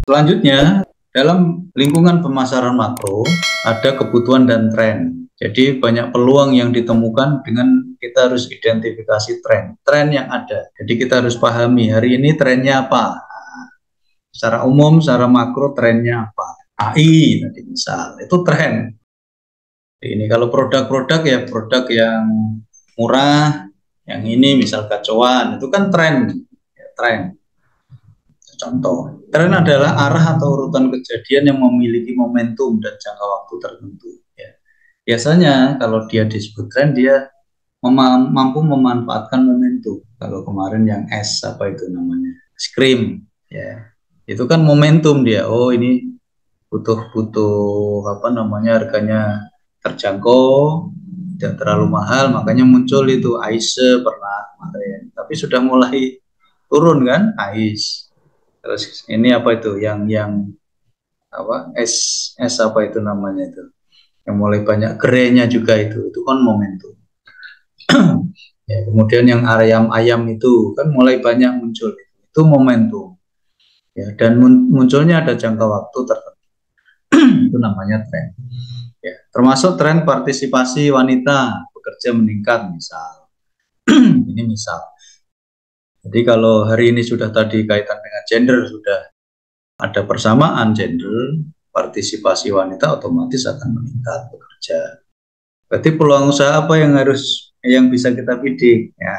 Selanjutnya, dalam lingkungan pemasaran makro, ada kebutuhan dan tren. Jadi banyak peluang yang ditemukan dengan kita harus identifikasi tren yang ada. Jadi kita harus pahami hari ini trennya apa. Secara umum, secara makro trennya apa. AI tadi misal, itu tren. Ini kalau produk-produk ya produk yang murah, yang ini misal kacauan, itu kan tren. Ya, tren. Contoh, tren adalah arah atau urutan kejadian yang memiliki momentum dan jangka waktu tertentu. Ya. Biasanya kalau dia disebut tren, dia mampu memanfaatkan momentum. Kalau kemarin yang apa itu namanya, scream, ya, itu kan momentum dia. Oh ini butuh apa namanya harganya terjangkau, tidak terlalu mahal, makanya muncul itu AISE pernah kemarin. Tapi sudah mulai turun kan AIS. Terus ini apa itu yang apa es apa itu namanya itu yang mulai banyak gerenya juga itu kan momentum. Ya, kemudian yang ayam itu kan mulai banyak muncul itu momentum ya, dan munculnya ada jangka waktu tertentu. Itu namanya tren ya, termasuk tren partisipasi wanita bekerja meningkat misal. Ini misal, jadi kalau hari ini sudah tadi kaitan dengan gender, sudah ada persamaan gender, partisipasi wanita otomatis akan meningkat bekerja. Berarti peluang usaha apa yang bisa kita bidik? Ya,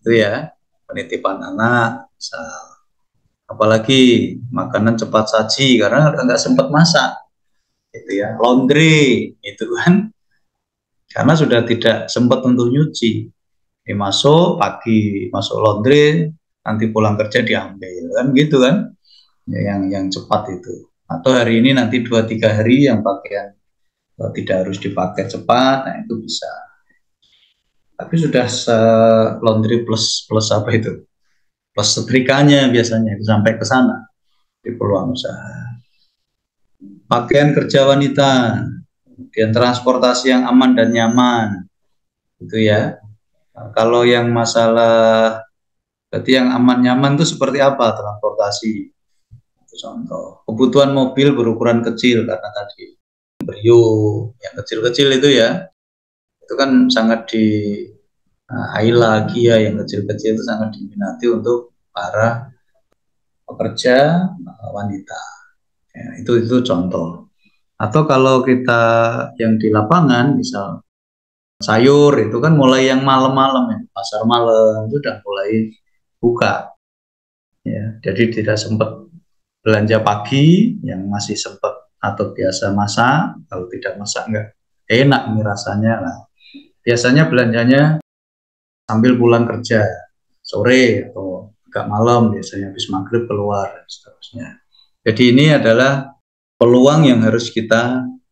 itu ya, penitipan anak, misal. Apalagi makanan cepat saji karena nggak sempat masak, gitu ya. Laundry, itu kan, karena sudah tidak sempat untuk nyuci. Ini masuk pagi, masuk laundry, nanti pulang kerja diambil, kan gitu kan? Ya, yang cepat itu. Atau hari ini nanti 2-3 hari yang pakaian tidak harus dipakai cepat, nah itu bisa. Tapi sudah laundry plus plus apa itu? Plus setrikanya biasanya itu sampai ke sana di peluang usaha. Pakaian kerja wanita, kemudian transportasi yang aman dan nyaman, itu ya. Nah, kalau yang masalah berarti yang aman nyaman itu seperti apa transportasi? Contoh, kebutuhan mobil berukuran kecil karena tadi Brio yang kecil-kecil itu ya, itu kan sangat di Ayla, Kia yang kecil-kecil itu sangat diminati untuk para pekerja wanita. Ya, itu contoh. Atau kalau kita yang di lapangan, misal sayur itu kan mulai yang malam-malam ya, pasar malam itu udah mulai buka. Ya, jadi tidak sempat belanja pagi yang masih sempat atau biasa masak, kalau tidak masak enggak enak nih rasanya lah. Biasanya belanjanya sambil pulang kerja sore atau agak malam, biasanya habis maghrib keluar dan seterusnya. Jadi ini adalah peluang yang harus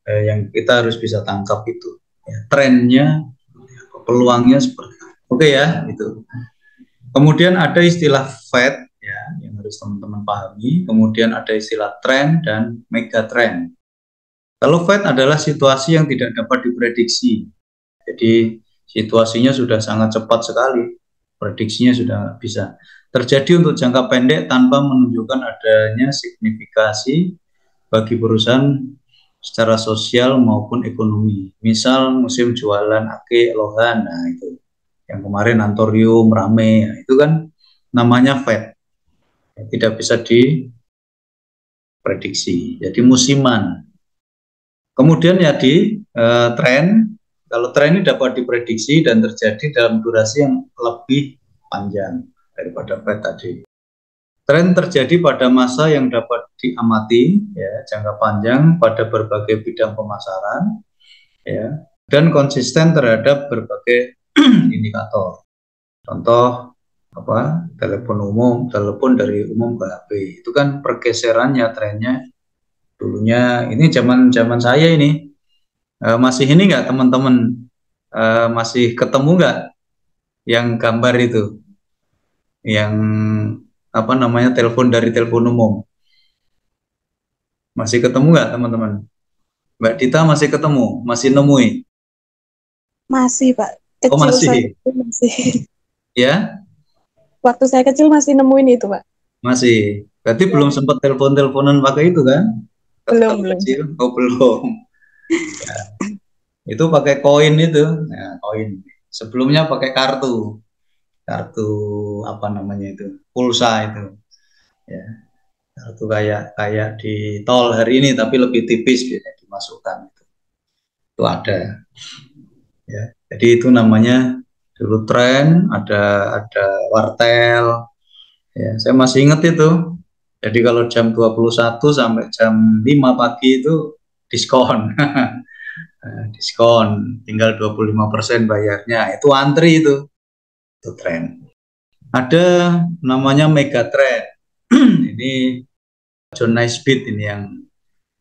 yang kita harus bisa tangkap itu ya, trennya, peluangnya seperti itu. Oke ya itu. Kemudian ada istilah Fed ya yang harus teman-teman pahami. Kemudian ada istilah tren dan mega trend. Kalau Fed adalah situasi yang tidak dapat diprediksi. Jadi situasinya sudah sangat cepat sekali. Prediksinya sudah bisa terjadi untuk jangka pendek tanpa menunjukkan adanya signifikasi bagi perusahaan secara sosial maupun ekonomi. Misal musim jualan ake lohan, nah itu yang kemarin Antorium rame, nah, itu kan namanya Fed, tidak bisa diprediksi. Jadi musiman. Kemudian ya tren. Kalau tren ini dapat diprediksi dan terjadi dalam durasi yang lebih panjang daripada Fed tadi. Tren terjadi pada masa yang dapat diamati, ya, jangka panjang pada berbagai bidang pemasaran, ya, dan konsisten terhadap berbagai indikator. Contoh apa? Telepon dari umum ke HP. Itu kan pergeserannya trennya. Dulunya ini zaman saya ini masih ini nggak teman-teman, masih ketemu nggak yang gambar itu, yang apa namanya telepon dari telepon umum? Masih ketemu nggak teman-teman? Mbak Dita masih ketemu, masih nemui? Masih, Pak. Oh Kecil saya masih, masih. ya Waktu saya kecil masih nemuin itu, Pak. masih. Berarti belum sempat telepon-teleponan pakai itu kan? Belum, Kalau belum. kecil, oh belum. Ya, itu pakai koin itu. Nah, koin. Sebelumnya pakai kartu. Kartu apa namanya itu? Pulsa itu. Ya, kartu kayak kayak di tol hari ini tapi lebih tipis biasanya dimasukkan. Itu ada. Ya. Jadi itu namanya dulu tren, ada wartel. Ya, saya masih ingat itu. Jadi kalau jam 21 sampai jam 5 pagi itu diskon. Diskon, tinggal 25% bayarnya. Itu antri itu tren. Ada namanya mega trend. Ini John Naisbitt ini yang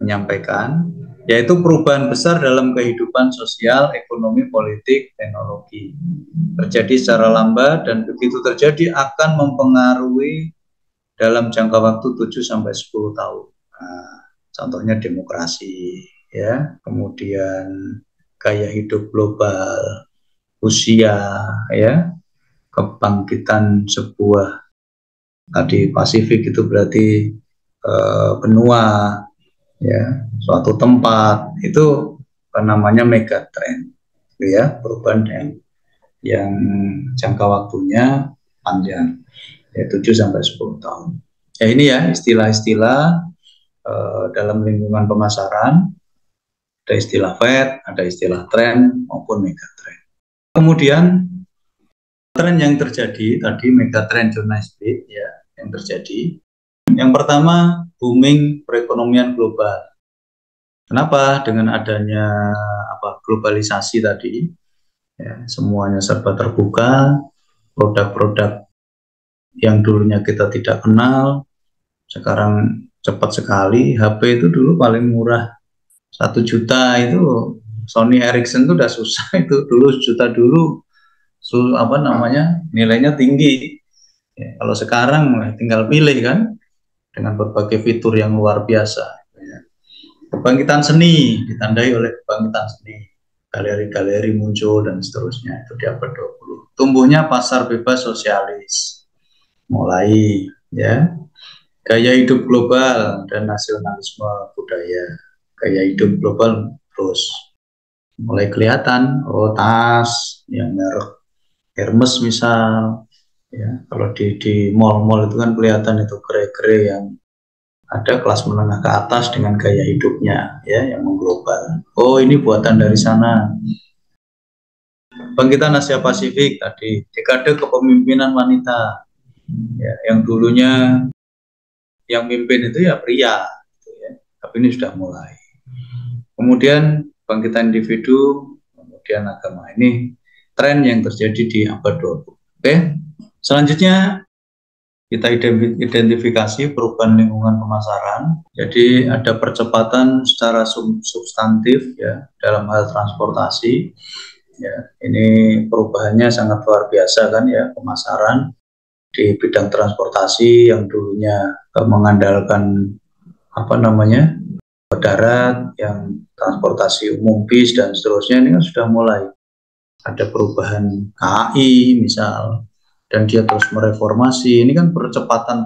menyampaikan, yaitu perubahan besar dalam kehidupan sosial, ekonomi, politik, teknologi. Terjadi secara lambat dan begitu terjadi akan mempengaruhi dalam jangka waktu 7 sampai 10 tahun. Nah, contohnya demokrasi, ya, kemudian gaya hidup global, usia, ya, kebangkitan sebuah tadi Pasifik itu berarti benua, ya, suatu tempat itu namanya megatrend, ya, perubahan yang jangka waktunya panjang, ya 7 sampai 10 tahun. Ya ini ya istilah-istilah dalam lingkungan pemasaran, ada istilah Fed, ada istilah tren maupun megatrend. Kemudian tren yang terjadi tadi megatrend John Naisbitt ya yang terjadi. Yang pertama booming perekonomian global. Kenapa? Dengan adanya globalisasi tadi, ya, semuanya serba terbuka, produk-produk yang dulunya kita tidak kenal, sekarang cepat sekali. HP itu dulu paling murah 1 juta itu Sony Ericsson itu udah susah itu dulu juta dulu nilainya tinggi. Ya, kalau sekarang tinggal pilih kan dengan berbagai fitur yang luar biasa. Ya. Kebangkitan seni ditandai oleh kebangkitan seni, galeri-galeri muncul dan seterusnya itu di abad 20. Tumbuhnya pasar bebas sosialis mulai, ya, gaya hidup global dan nasionalisme budaya. Gaya hidup global terus mulai kelihatan, oh tas yang merek Hermes misal, ya, kalau di mall-mall itu kan kelihatan itu kere-kere yang ada kelas menengah ke atas dengan gaya hidupnya, ya, yang mengglobal. Oh ini buatan dari sana. Bangkitan Asia Pasifik tadi, dekade kepemimpinan wanita, ya, yang dulunya yang mimpin itu ya pria, gitu ya. Tapi ini sudah mulai. Kemudian bangkitan individu, kemudian agama. Ini tren yang terjadi di abad 20. Oke, selanjutnya kita identifikasi perubahan lingkungan pemasaran. Jadi ada percepatan secara substantif ya dalam hal transportasi. Ya, ini perubahannya sangat luar biasa kan ya, pemasaran di bidang transportasi yang dulunya mengandalkan darat, yang transportasi umum bis dan seterusnya, ini kan sudah mulai ada perubahan KAI misal, dan dia terus mereformasi. Ini kan percepatan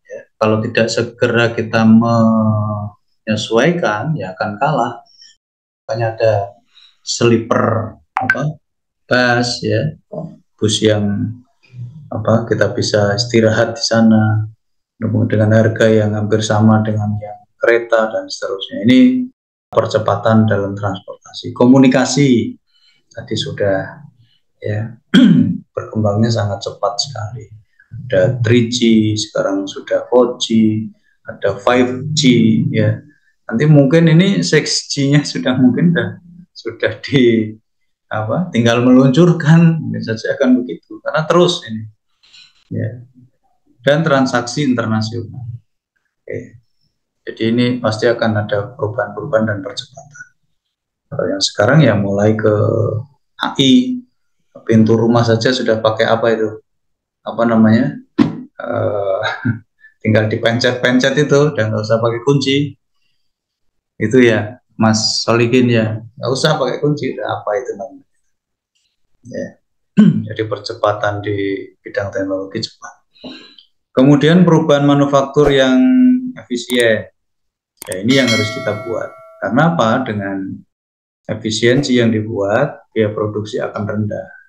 ya. Kalau tidak segera kita menyesuaikan ya akan kalah. Makanya ada sleeper bus ya, bus yang kita bisa istirahat di sana dengan harga yang hampir sama dengan yang kereta dan seterusnya. Ini percepatan dalam transportasi. Komunikasi tadi sudah ya berkembangnya sangat cepat sekali. Ada 3G, sekarang sudah 4G, ada 5G ya. Nanti mungkin ini 6G-nya sudah mungkin sudah tinggal meluncurkan, bisa saja akan begitu karena terus ini ya. Dan transaksi internasional. Oke. Jadi ini pasti akan ada perubahan-perubahan dan percepatan. Kalau yang sekarang ya mulai ke AI, pintu rumah saja sudah pakai apa itu? Tinggal dipencet-pencet itu dan nggak usah pakai kunci. Itu ya, Mas Solikin ya, nggak usah pakai kunci. Apa itu namanya? Ya. Jadi percepatan di bidang teknologi cepat. Kemudian perubahan manufaktur yang efisien. Ya, ini yang harus kita buat. Karena apa? Dengan efisiensi yang dibuat, biaya produksi akan rendah.